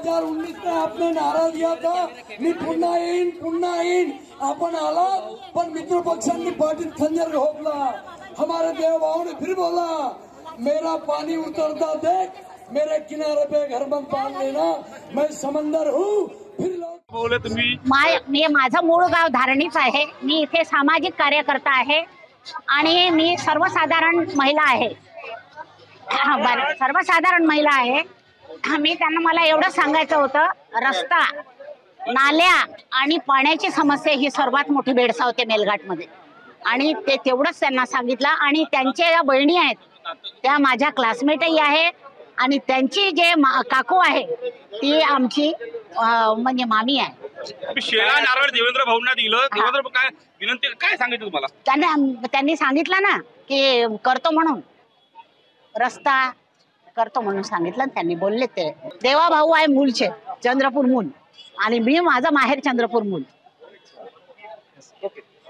2019 में आपने नारा दिया था मी पुन्हा येईन आपण आला, पण मित्र पक्षांनी पाठीत खंजर घोपला। हमारे देव भाव ने फिर बोला मेरा पानी उतरता देख, मेरे किनारे पे घर बन पाल लेना, मैं समंदर हूँ फिर बोले तुम्ही। मी माझं मूळ गाव धारणीच आहे। मी इथे सामाजिक कार्यकर्ता आहे आणि मी सर्वसाधारण महिला आहे। सर्वसाधारण महिला आहे। मी त्यांना मला एवढं सांगायचं होतं, रस्ता, नाल्या आणि पाण्याची समस्या ही सर्वात मोठी भेडसावते मेलघाटमध्ये, आणि ते तेवढंच त्यांना सांगितलं। आणि त्यांच्या ज्या बहिणी आहेत त्या माझ्या क्लासमेटही आहे आणि त्यांची जे काकू आहे ती आमची म्हणजे मामी आहे। शेळा नारळ देवेंद्र भाऊंना दिलं, देवेंद्र काय विनंती काय सांगितलं तुम्हाला? त्यांनी सांगितलं ना की करतो म्हणून, रस्ता करतो म्हणून सांगितलं। त्यांनी बोलले ते देवा भाऊ आहे मूलचे, चंद्रपूर मूल, आणि मी माझं माहेर चंद्रपूर मूल,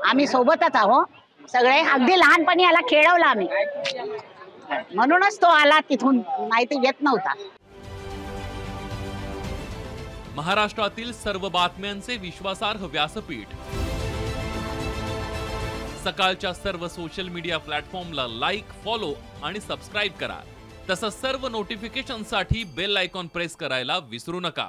आम्ही सोबतच आहोत सगळे। अगदी लहानपणी याला खेळवलं आम्ही, म्हणूनच तो आला तिथून, नाही तर येत नव्हता। महाराष्ट्रातील सर्व बातम्यांचे विश्वासार्ह व्यासपीठ, सकाळच्या सर्व सोशल मीडिया प्लॅटफॉर्मला लाईक, फॉलो आणि सबस्क्राईब करा। तसंच सर्व नोटिफिकेशनसाठी बेल आयकॉन प्रेस करायला विसरू नका।